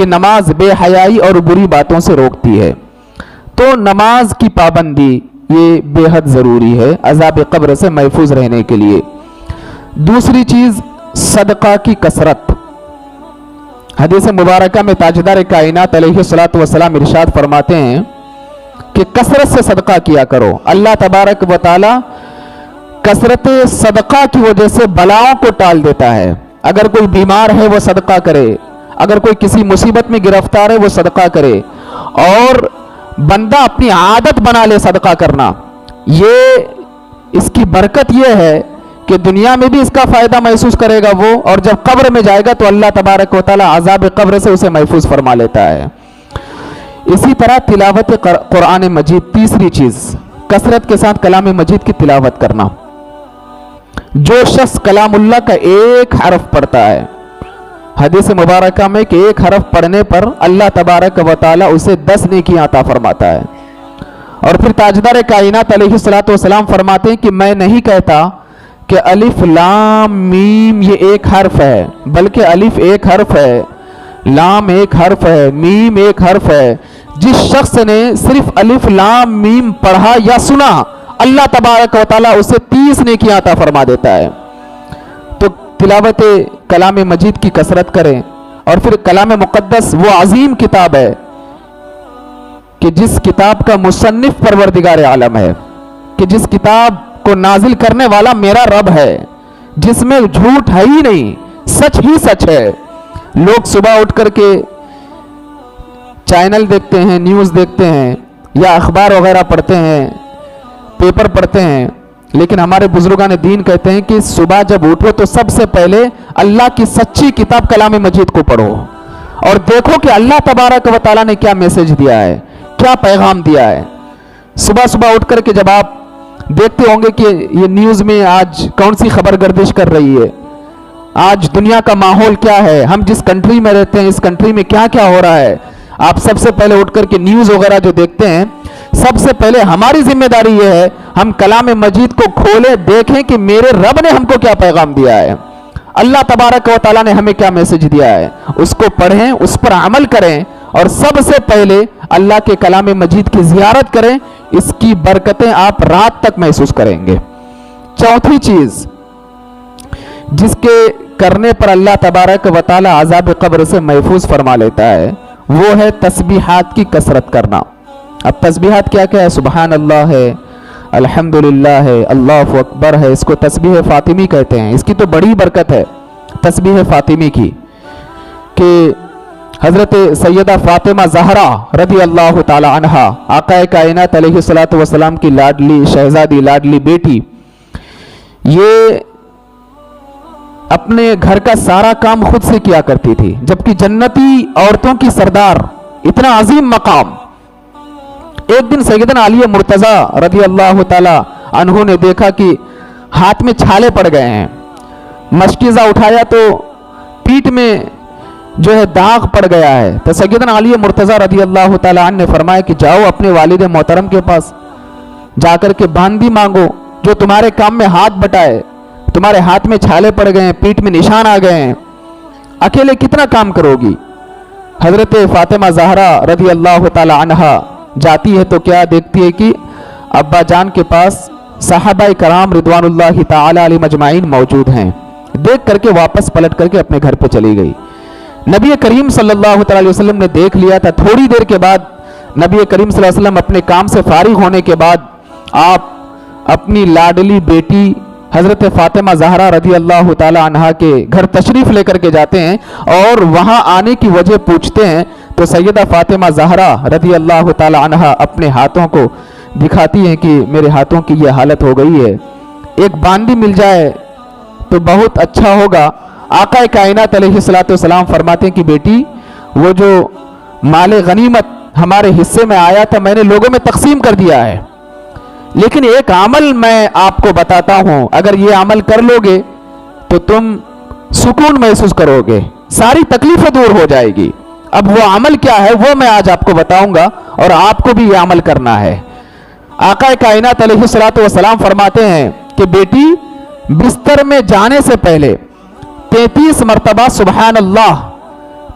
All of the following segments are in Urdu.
کہ نماز بے حیائی اور بری باتوں سے روکتی ہے۔ تو نماز کی پابندی یہ بے حد ضروری ہے عذاب قبر سے محفوظ رہنے کے لیے۔ دوسری چیز صدقہ کی کثرت۔ حدیث مبارکہ میں تاجدار کائنات علیہ الصلوۃ والسلام ارشاد فرماتے ہیں کہ کثرت سے صدقہ کیا کرو۔ اللہ تبارک و تعالی کثرت صدقہ کی وجہ سے بلاؤں کو ٹال دیتا ہے۔ اگر کوئی بیمار ہے وہ صدقہ کرے، اگر کوئی کسی مصیبت میں گرفتار ہے وہ صدقہ کرے، اور بندہ اپنی عادت بنا لے صدقہ کرنا۔ یہ اس کی برکت یہ ہے کہ دنیا میں بھی اس کا فائدہ محسوس کرے گا وہ، اور جب قبر میں جائے گا تو اللہ تبارک و تعالی عذاب قبر سے اسے محفوظ فرما لیتا ہے۔ اسی طرح تلاوت قرآن مجید، تیسری چیز کثرت کے ساتھ کلام مجید کی تلاوت کرنا۔ جو شخص کلام اللہ کا ایک حرف پڑھتا ہے، حدیث مبارکہ میں کہ ایک حرف پڑھنے پر اللہ تبارک و تعالی اسے 10 نیکیاں عطا فرماتا ہے۔ اور پھر تاجدار کائنات علیہ الصلوۃ والسلام فرماتے ہیں کہ میں نہیں کہتا کہ الف لام میم یہ ایک حرف ہے، بلکہ الف ایک حرف ہے، لام ایک حرف ہے، میم ایک حرف ہے۔ جس شخص نے صرف الف لام میم پڑھا یا سنا، اللہ تبارک و تعالی اسے 30 نیکیاں عطا فرما دیتا ہے۔ تو تلاوت کلام مجید کی کثرت کریں۔ اور پھر کلام مقدس وہ عظیم کتاب ہے کہ جس کتاب کا مصنف پروردگار عالم ہے، کہ جس کتاب کو نازل کرنے والا میرا رب ہے، جس میں جھوٹ ہے ہی نہیں، سچ ہی سچ ہے۔ لوگ صبح اٹھ کر کے چینل دیکھتے ہیں، نیوز دیکھتے ہیں، یا اخبار وغیرہ پڑھتے ہیں، پیپر پڑھتے ہیں، لیکن ہمارے بزرگان دین کہتے ہیں کہ صبح جب اٹھو تو سب سے پہلے اللہ کی سچی کتاب کلام مجید کو پڑھو، اور دیکھو کہ اللہ تبارک و تعالیٰ نے کیا میسج دیا ہے، کیا پیغام دیا ہے۔ صبح صبح اٹھ کر کے جب آپ دیکھتے ہوں گے کہ یہ نیوز میں آج کون سی خبر گردش کر رہی ہے، آج دنیا کا ماحول کیا ہے، ہم جس کنٹری میں رہتے ہیں اس کنٹری میں کیا کیا ہو رہا ہے، آپ سب سے پہلے اٹھ کر کے نیوز وغیرہ جو دیکھتے ہیں، سب سے پہلے ہماری ذمہ داری یہ ہے ہم کلام مجید کو کھولیں، دیکھیں کہ میرے رب نے ہم کو کیا پیغام دیا ہے، اللہ تبارک و تعالیٰ نے ہمیں کیا میسج دیا ہے، اس کو پڑھیں، اس پر عمل کریں، اور سب سے پہلے اللہ کے کلام مجید کی زیارت کریں۔ اس کی برکتیں آپ رات تک محسوس کریں گے۔ چوتھی چیز جس کے کرنے پر اللہ تبارک و تعالی عذاب قبر سے محفوظ فرما لیتا ہے، وہ ہے تسبیحات کی کثرت کرنا۔ اب تسبیحات کیا کیا ہے؟ سبحان اللہ ہے، الحمدللہ ہے، اللہ اکبر ہے، اس کو تسبیح فاطمی کہتے ہیں۔ اس کی تو بڑی برکت ہے تسبیح فاطمی کی، کہ حضرت سیدہ فاطمہ زہرا رضی اللہ تعالی عنہا، آقا کائنات علیہ الصلوۃ والسلام کی لاڈلی شہزادی، لاڈلی بیٹی، یہ اپنے گھر کا سارا کام خود سے کیا کرتی تھی، جبکہ جنتی عورتوں کی سردار، اتنا عظیم مقام۔ ایک دن سیدنا علی مرتضی رضی اللہ تعالی عنہ نے دیکھا کہ ہاتھ میں چھالے پڑ گئے ہیں، مشکیزہ اٹھایا تو پیٹھ میں جو ہے داغ پڑ گیا ہے، تو سیدنا علی مرتضی رضی اللہ تعالی عنہ نے فرمایا کہ جاؤ اپنے والد محترم کے پاس جا کر کے باندی مانگو، جو تمہارے کام میں ہاتھ بٹائے، تمہارے ہاتھ میں چھالے پڑ گئے ہیں، پیٹھ میں نشان آ گئے ہیں، اکیلے کتنا کام کرو گی۔ حضرت فاطمہ زہرا رضی اللہ تعالی عنہا جاتی ہے تو کیا دیکھتی ہے کہ ابا جان کے پاس صحابہ کرام رضوان اللہ تعالی علیہ مجمعین موجود ہیں۔ دیکھ کر کے واپس پلٹ کر کے اپنے گھر پہ چلی گئی۔ نبی کریم صلی اللہ تعالی وسلم نے دیکھ لیا تھا۔ تھوڑی دیر کے بعد نبی کریم صلی اللہ علیہ وسلم اپنے کام سے فارغ ہونے کے بعد آپ اپنی لاڈلی بیٹی حضرت فاطمہ زہرا رضی اللہ تعالی عنہا کے گھر تشریف لے کر کے جاتے ہیں، اور وہاں آنے کی وجہ پوچھتے ہیں تو سیدہ فاطمہ زہرا رضی اللہ تعالی عنہا اپنے ہاتھوں کو دکھاتی ہیں کہ میرے ہاتھوں کی یہ حالت ہو گئی ہے، ایک باندی مل جائے تو بہت اچھا ہوگا۔ آقا کائنات علیہ الصلوۃ والسلام فرماتے ہیں کہ بیٹی، وہ جو مال غنیمت ہمارے حصے میں آیا تھا میں نے لوگوں میں تقسیم کر دیا ہے، لیکن ایک عمل میں آپ کو بتاتا ہوں، اگر یہ عمل کر لو گے تو تم سکون محسوس کرو گے، ساری تکلیفیں دور ہو جائے گی۔ اب وہ عمل کیا ہے وہ میں آج آپ کو بتاؤں گا، اور آپ کو بھی یہ عمل کرنا ہے۔ آقا کائنات علیہ الصلوۃ والسلام فرماتے ہیں کہ بیٹی، بستر میں جانے سے پہلے 33 مرتبہ سبحان اللہ،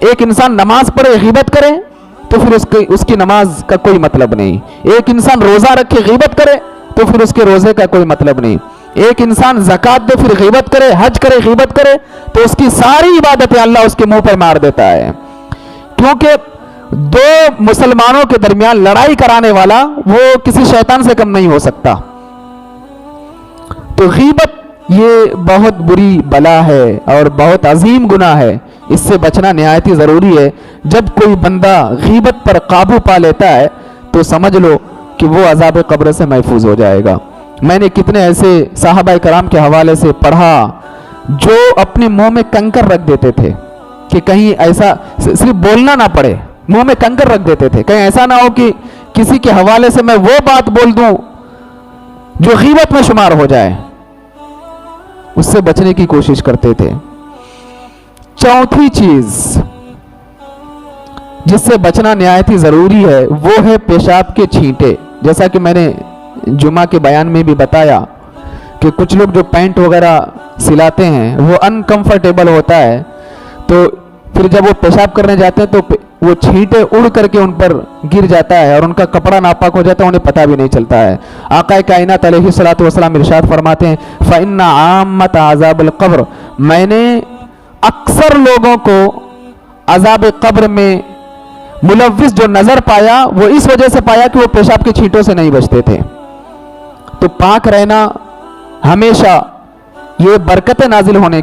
ایک انسان نماز پڑھے غیبت کرے تو پھر اس کی نماز کا کوئی مطلب نہیں. ایک انسان روزہ رکھے غیبت کرے تو پھر اس کے روزے کا کوئی مطلب نہیں. ایک انسان زکوٰۃ دے پھر غیبت کرے, حج کرے غیبت کرے, تو اس کی ساری عبادتیں اللہ اس کے منہ پر مار دیتا ہے. کیونکہ دو مسلمانوں کے درمیان لڑائی کرانے والا وہ کسی شیطان سے کم نہیں ہو سکتا. تو غیبت یہ بہت بری بلا ہے اور بہت عظیم گناہ ہے. اس سے بچنا نہایت ہی ضروری ہے. جب کوئی بندہ غیبت پر قابو پا لیتا ہے تو سمجھ لو کہ وہ عذاب قبر سے محفوظ ہو جائے گا. میں نے کتنے ایسے صحابہ کرام کے حوالے سے پڑھا جو اپنے منہ میں کنکر رکھ دیتے تھے کہ کہیں ایسا صرف بولنا نہ پڑے, منہ میں کنکر رکھ دیتے تھے, کہیں ایسا نہ ہو کہ کسی کے حوالے سے میں وہ بات بول دوں جو غیبت میں شمار ہو جائے. اس سے بچنے کی کوشش کرتے تھے. چوتھی چیز جس سے بچنا نہایت ہی ضروری ہے وہ ہے پیشاب کے چھینٹے. جیسا کہ میں نے جمعہ کے بیان میں بھی بتایا کہ کچھ لوگ جو پینٹ وغیرہ سلاتے ہیں وہ انکمفرٹیبل ہوتا ہے, تو پھر جب وہ پیشاب کرنے جاتے ہیں تو وہ چھینٹے اڑ کر کے ان پر گر جاتا ہے اور ان کا کپڑا ناپاک ہو جاتا ہے, انہیں پتہ بھی نہیں چلتا ہے. آقا کائنات علیہ الصلوۃ والسلام ارشاد فرماتے ہیں فإن عامۃ عذاب القبر, میں نے اکثر لوگوں کو عذاب قبر میں ملوث جو نظر پایا وہ اس وجہ سے پایا کہ وہ پیشاب کے چھینٹوں سے نہیں بچتے تھے. تو پاک رہنا ہمیشہ یہ برکت نازل ہونے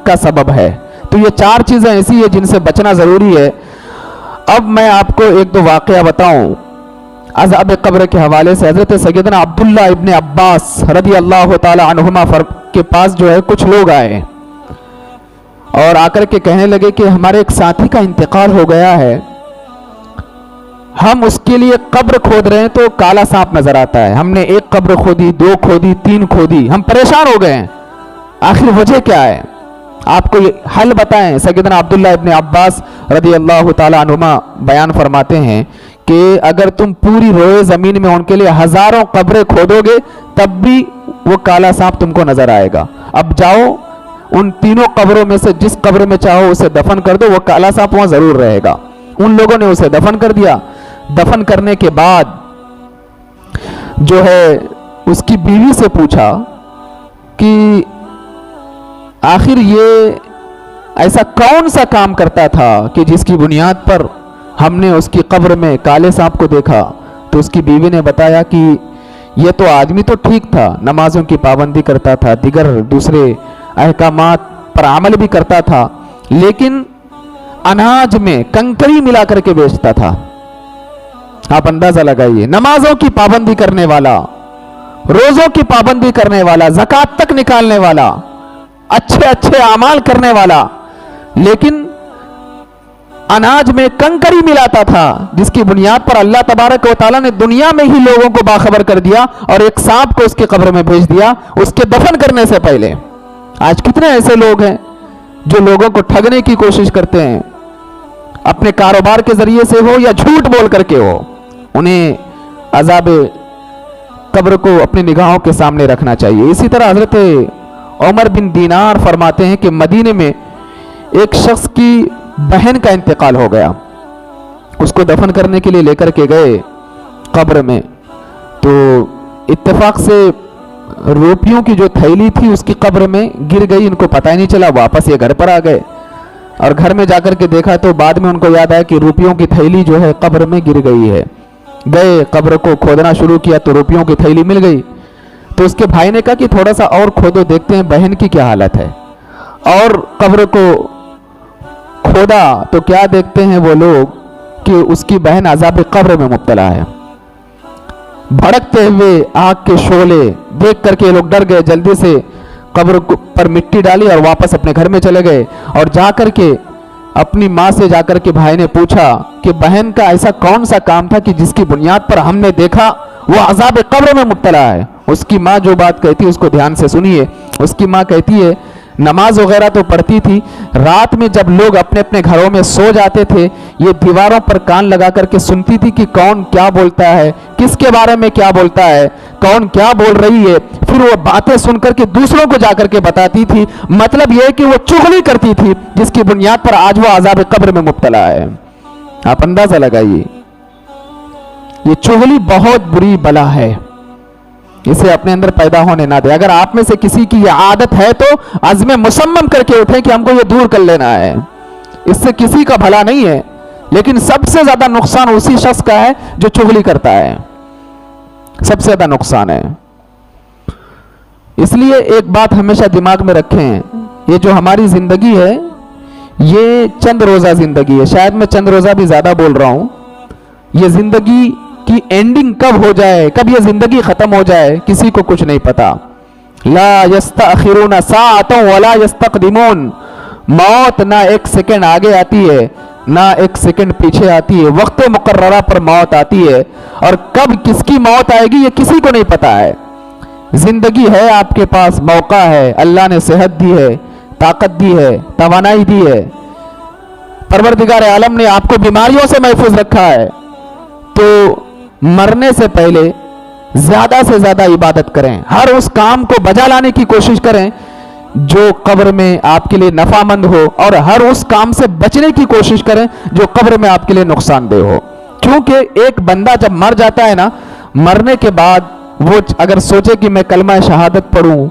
کا سبب ہے. تو یہ چار چیزیں ایسی ہیں جن سے بچنا ضروری ہے. اب میں آپ کو ایک دو واقعہ بتاؤں عذاب قبر کے حوالے سے. حضرت سیدنا عبداللہ ابن عباس رضی اللہ تعالی عنہما کے پاس جو ہے کچھ لوگ آئے اور آ کر کے کہنے لگے کہ ہمارے ایک ساتھی کا انتقال ہو گیا ہے, ہم اس کے لیے قبر کھود رہے ہیں تو کالا سانپ نظر آتا ہے. ہم نے ایک قبر کھودی, دو کھودی, تین کھودی, ہم پریشان ہو گئے ہیں, آخر وجہ کیا ہے, آپ کو یہ حل بتائیں. سیدنا عبداللہ ابن عباس رضی اللہ تعالی عنہما بیان فرماتے ہیں کہ اگر تم پوری روئے زمین میں ان کے لیے ہزاروں قبریں کھودو گے تب بھی وہ کالا سانپ تم کو نظر آئے گا. اب جاؤ ان تینوں قبروں میں سے جس قبر میں چاہو اسے دفن کر دو, وہ کالا سانپ وہاں ضرور رہے گا. ان لوگوں نے اسے دفن کر دیا. دفن کرنے کے بعد جو ہے اس کی بیوی سے پوچھا کہ آخر یہ ایسا کون سا کام کرتا تھا کہ جس کی بنیاد پر ہم نے اس کی قبر میں کالے سانپ کو دیکھا. تو اس کی بیوی نے بتایا کہ یہ تو آدمی تو ٹھیک تھا, نمازوں کی پابندی کرتا تھا, دیگر دوسرے احکامات پر عمل بھی کرتا تھا, لیکن اناج میں کنکری ملا کر کے بیچتا تھا. آپ اندازہ لگائیے, نمازوں کی پابندی کرنے والا, روزوں کی پابندی کرنے والا, زکوٰۃ تک نکالنے والا, اچھے اچھے اعمال کرنے والا, لیکن اناج میں کنکری ملاتا تھا جس کی بنیاد پر اللہ تبارک و تعالیٰ نے دنیا میں ہی لوگوں کو باخبر کر دیا اور ایک سانپ کو اس کی قبر میں بھیج دیا اس کے دفن کرنے سے پہلے. آج کتنے ایسے لوگ ہیں جو لوگوں کو ٹھگنے کی کوشش کرتے ہیں, اپنے کاروبار کے ذریعے سے ہو یا جھوٹ بول کر کے ہو. انہیں عذاب قبر کو اپنی نگاہوں کے سامنے رکھنا چاہیے. اسی طرح حضرت عمر بن دینار فرماتے ہیں کہ مدینے میں ایک شخص کی بہن کا انتقال ہو گیا. اس کو دفن کرنے کے لیے لے کر کے گئے قبر میں, تو اتفاق سے روپیوں کی جو تھیلی تھی اس کی قبر میں گر گئی. ان کو پتہ ہی نہیں چلا, واپس یہ گھر پر آ گئے اور گھر میں جا کر کے دیکھا تو بعد میں ان کو یاد آیا کہ روپیوں کی تھیلی جو ہے قبر میں گر گئی ہے. گئے قبر کو کھودنا شروع کیا تو روپیوں کی تھیلی مل گئی. تو اس کے بھائی نے کہا کہ تھوڑا سا اور کھودو, دیکھتے ہیں بہن کی کیا حالت ہے. اور قبر کو کھودا تو کیا دیکھتے ہیں وہ لوگ کہ اس کی بہن عذاب قبر میں مبتلا ہے. بھڑکتے ہوئے آگ کے شعلے دیکھ کر کے لوگ ڈر گئے, جلدی سے قبر پر مٹی ڈالی اور واپس اپنے گھر میں چلے گئے. اور جا کر کے اپنی ماں سے جا کر کے بھائی نے پوچھا کہ بہن کا ایسا کون سا کام تھا کہ جس کی بنیاد پر ہم نے دیکھا وہ عذاب قبر میں مبتلا ہے. اس کی ماں جو بات کہتی ہے اس کو دھیان سے سنیے. اس کی ماں کہتی ہے نماز وغیرہ تو پڑھتی تھی، رات میں جب لوگ اپنے اپنے گھروں میں سو جاتے تھے یہ دیواروں پر کان لگا کر کے سنتی تھی کہ کون کیا بولتا ہے، کس کے بارے میں کیا بولتا ہے، کون کیا بول رہی ہے، پھر وہ باتیں سن کر کے دوسروں کو جا کر کے بتاتی تھی۔ مطلب یہ کہ وہ چغلی کرتی تھی جس کی بنیاد پر آج وہ عذاب قبر میں مبتلا ہے۔ آپ اندازہ لگائیے، یہ چغلی بہت بری بلا ہے، اسے اپنے اندر پیدا ہونے نہ دے۔ اگر آپ میں سے کسی کی یہ عادت ہے تو عزم مصمم کر کے اٹھیں کہ ہم کو یہ دور کر لینا ہے، اس سے کسی کا بھلا نہیں ہے، لیکن سب سے زیادہ نقصان اسی شخص کا ہے جو چغلی کرتا ہے، سب سے زیادہ نقصان ہے۔ اس لیے ایک بات ہمیشہ دماغ میں رکھیں، یہ جو ہماری زندگی ہے یہ چند روزہ زندگی ہے، شاید میں چند روزہ بھی زیادہ بول رہا ہوں۔ یہ زندگی کی اینڈنگ کب ہو جائے، کب یہ زندگی ختم ہو جائے، کسی کو کچھ نہیں پتا۔ لا یستأخرون ساعۃ ولا یستقدمون، موت نہ ایک سیکنڈ آگے آتی ہے نہ ایک سیکنڈ پیچھے آتی ہے، وقت مقررہ پر موت آتی ہے، اور کب کس کی موت آئے گی یہ کسی کو نہیں پتا ہے۔ زندگی ہے آپ کے پاس، موقع ہے، اللہ نے صحت دی ہے، طاقت دی ہے، توانائی دی ہے، پروردگار عالم نے آپ کو بیماریوں سے محفوظ رکھا ہے، تو مرنے سے پہلے زیادہ سے زیادہ عبادت کریں، ہر اس کام کو بجا لانے کی کوشش کریں جو قبر میں آپ کے لیے نفع مند ہو، اور ہر اس کام سے بچنے کی کوشش کریں جو قبر میں آپ کے لیے نقصان دہ ہو۔ کیونکہ ایک بندہ جب مر جاتا ہے نا، مرنے کے بعد وہ اگر سوچے کہ میں کلمہ شہادت پڑھوں،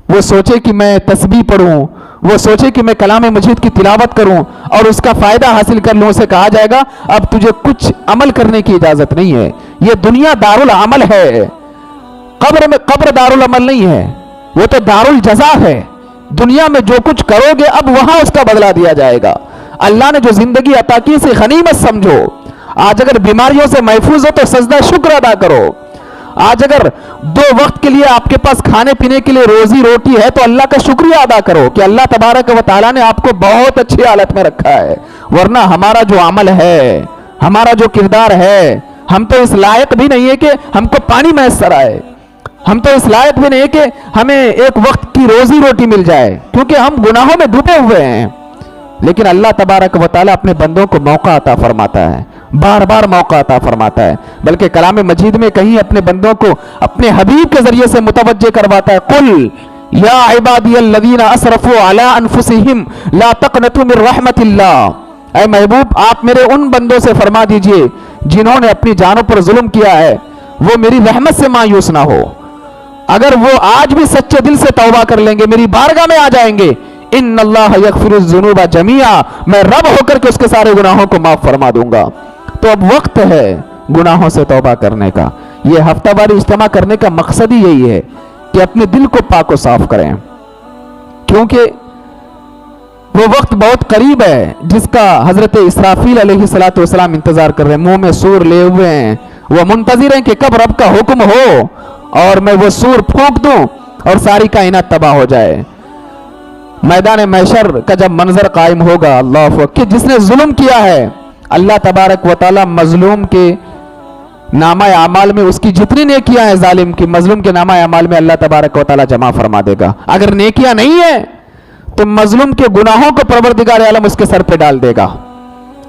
وہ سوچے کہ میں تسبیح پڑھوں، وہ سوچے کہ میں کلام مجید کی تلاوت کروں اور اس کا فائدہ حاصل کر لوں، اسے کہا جائے گا اب تجھے کچھ عمل کرنے کی اجازت نہیں ہے، یہ دنیا دارالعمل ہے، قبر دارالعمل نہیں ہے، وہ تو دارالجزا ہے۔ دنیا میں جو کچھ کرو گے اب وہاں اس کا بدلہ دیا جائے گا۔ اللہ نے جو زندگی عطا کی اسے غنیمت سمجھو۔ آج اگر بیماریوں سے محفوظ ہو تو سجدہ شکر ادا کرو۔ آج اگر 2 وقت کے لیے آپ کے پاس کھانے پینے کے لیے روزی روٹی ہے تو اللہ کا شکریہ ادا کرو کہ اللہ تبارک و تعالیٰ نے آپ کو بہت اچھی حالت میں رکھا ہے، ورنہ ہمارا جو عمل ہے، ہمارا جو کردار ہے، ہم تو اس لائق بھی نہیں ہے کہ ہم کو پانی میسر آئے، ہم تو اس لائق بھی نہیں ہے کہ ہمیں ایک وقت کی روزی روٹی مل جائے، کیونکہ ہم گناہوں میں ڈوبے ہوئے ہیں۔ لیکن اللہ تبارک و تعالیٰ اپنے بندوں کو موقع عطا فرماتا ہے، بار بار موقع عطا فرماتا ہے، بلکہ کلام مجید میں کہیں اپنے بندوں کو اپنے حبیب کے ذریعے سے متوجہ کرواتا ہے، قل یا عبادی الذین اسرفوا علی انفسہم لا تقنطوا من رحمت اللہ، اے محبوب آپ میرے ان بندوں سے فرما دیجئے جنہوں نے اپنی جانوں پر ظلم کیا ہے وہ میری رحمت سے مایوس نہ ہو۔ اگر وہ آج بھی سچے دل سے توبہ کر لیں گے، میری بارگاہ میں آ جائیں گے، ان اللہ یغفر الذنوب جميعا، میں رب ہو کر کے اس کے سارے گناہوں کو معاف فرما دوں گا۔ تو اب وقت ہے گناہوں سے توبہ کرنے کا۔ یہ ہفتہ واری اجتماع کرنے کا مقصد ہی یہی ہے کہ اپنے دل کو پاک و صاف کریں، کیونکہ وہ وقت بہت قریب ہے جس کا حضرت اسرافیل علیہ السلام انتظار کر رہے ہیں، منہ میں سور لے ہوئے ہیں، وہ منتظر ہیں کہ کب رب کا حکم ہو اور میں وہ سور پھونک دوں اور ساری کائنات تباہ ہو جائے۔ میدان محشر کا جب منظر قائم ہوگا، اللہ اکبر، کہ جس نے ظلم کیا ہے اللہ تبارک و تعالی مظلوم کے نامہ اعمال میں اس کی جتنی نیکیاں ہیں ظالم کی، مظلوم کے نامہ اعمال میں اللہ تبارک و تعالی جمع فرما دے گا۔ اگر نیکیاں نہیں ہیں تو مظلوم کے گناہوں کو پروردگار عالم اس کے سر پہ ڈال دے گا،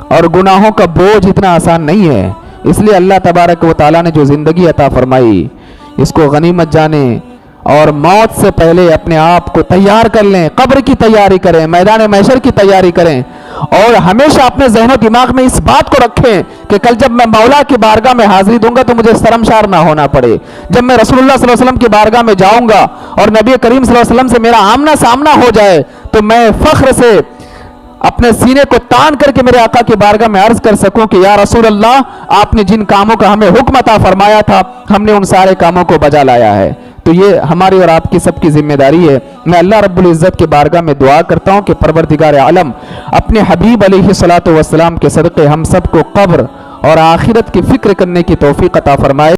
اور گناہوں کا بوجھ اتنا آسان نہیں ہے۔ اس لیے اللہ تبارک و تعالی نے جو زندگی عطا فرمائی اس کو غنیمت جانیں، اور موت سے پہلے اپنے آپ کو تیار کر لیں، قبر کی تیاری کریں، میدان محشر کی تیاری کریں، اور ہمیشہ اپنے ذہن و دماغ میں اس بات کو رکھیں کہ کل جب میں مولا کی بارگاہ میں حاضری دوں گا تو مجھے شرمسار نہ ہونا پڑے۔ جب میں رسول اللہ صلی اللہ علیہ وسلم کی بارگاہ میں جاؤں گا اور نبی کریم صلی اللہ علیہ وسلم سے میرا آمنا سامنا ہو جائے تو میں فخر سے اپنے سینے کو تان کر کے میرے آقا کی بارگاہ میں عرض کر سکوں کہ یا رسول اللہ، آپ نے جن کاموں کا ہمیں حکم عطا فرمایا تھا ہم نے ان سارے کاموں کو بجا لایا ہے۔ تو یہ ہماری اور آپ کی سب کی ذمہ داری ہے۔ میں اللہ رب العزت کے بارگاہ میں دعا کرتا ہوں کہ پروردگار عالم اپنے حبیب علیہ الصلوۃ والسلام کے صدقے ہم سب کو قبر اور آخرت کی فکر کرنے کی توفیق عطا فرمائے۔